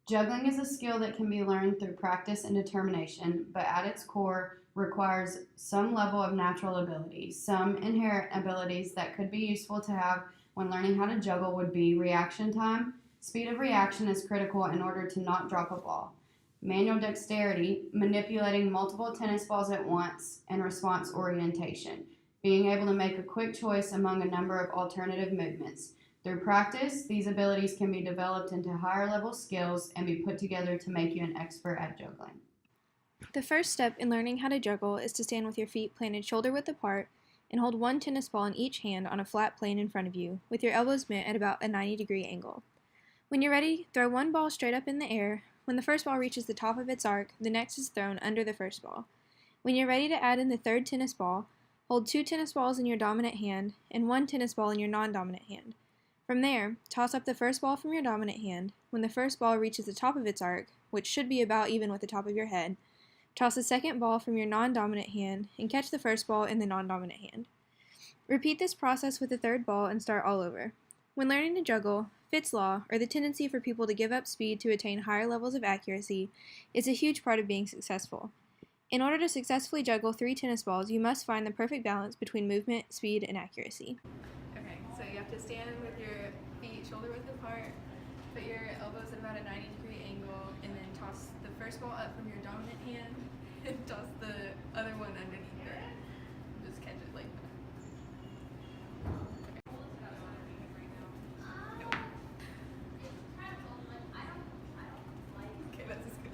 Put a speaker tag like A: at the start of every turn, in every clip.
A: Juggling is a skill that can be learned through practice and determination, but at its core requires some level of natural ability. Some inherent abilities that could be useful to have when learning how to juggle would be reaction time. Speed of reaction is critical in order to not drop a ball. Manual dexterity, manipulating multiple tennis balls at once, and response orientation, being able to make a quick choice among a number of alternative movements. Through practice, these abilities can be developed into higher level skills and be put together to make you an expert at juggling.
B: The first step in learning how to juggle is to stand with your feet planted shoulder width apart and hold one tennis ball in each hand on a flat plane in front of you, with your elbows bent at about a 90-degree angle. When you're ready, throw one ball straight up in the air. When the first ball reaches the top of its arc, the next is thrown under the first ball. When you're ready to add in the third tennis ball, hold two tennis balls in your dominant hand and one tennis ball in your non-dominant hand. From there, toss up the first ball from your dominant hand. When the first ball reaches the top of its arc, which should be about even with the top of your head, toss the second ball from your non-dominant hand and catch the first ball in the non-dominant hand. Repeat this process with the third ball and start all over. When learning to juggle, Fitt's Law, or the tendency for people to give up speed to attain higher levels of accuracy, is a huge part of being successful. In order to successfully juggle 3 tennis balls, you must find the perfect balance between movement, speed, and accuracy.
C: Okay, so you have to stand with your feet shoulder width apart, put your elbows at about a 90-degree angle, and then toss the first ball up from your dominant hand and toss the other one underneath it. Just catch it like that. Okay, that's as good.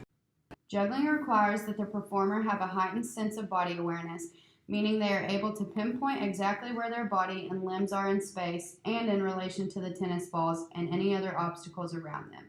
A: Juggling requires that the performer have a heightened sense of body awareness, meaning they are able to pinpoint exactly where their body and limbs are in space and in relation to the tennis balls and any other obstacles around them.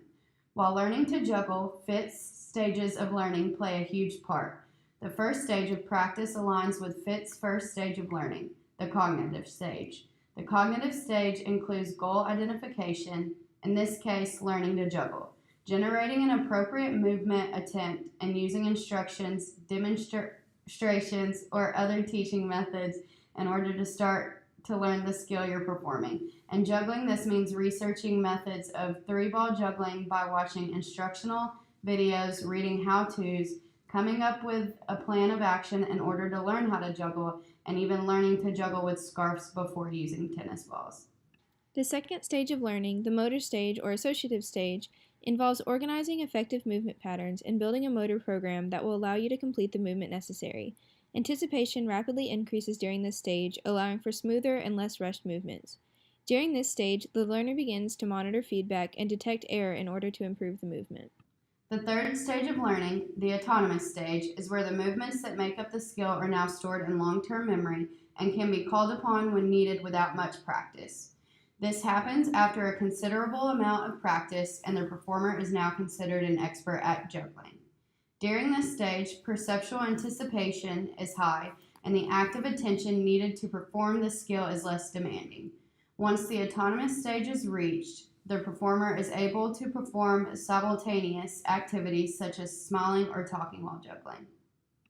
A: While learning to juggle, Fitt's stages of learning play a huge part. The first stage of practice aligns with Fitt's first stage of learning, the cognitive stage. The cognitive stage includes goal identification, in this case, learning to juggle, generating an appropriate movement attempt, and using instructions, demonstrations, or other teaching methods in order to start to learn the skill you're performing. And juggling, this means researching methods of 3-ball juggling by watching instructional videos, reading how-tos, coming up with a plan of action in order to learn how to juggle, and even learning to juggle with scarves before using tennis balls.
B: The second stage of learning, the motor stage or associative stage, involves organizing effective movement patterns and building a motor program that will allow you to complete the movement necessary. Anticipation rapidly increases during this stage, allowing for smoother and less rushed movements. During this stage, the learner begins to monitor feedback and detect error in order to improve the movement.
A: The third stage of learning, the autonomous stage, is where the movements that make up the skill are now stored in long-term memory and can be called upon when needed without much practice. This happens after a considerable amount of practice, and the performer is now considered an expert at juggling. During this stage, perceptual anticipation is high, and the active attention needed to perform the skill is less demanding. Once the autonomous stage is reached, the performer is able to perform simultaneous activities such as smiling or talking while juggling.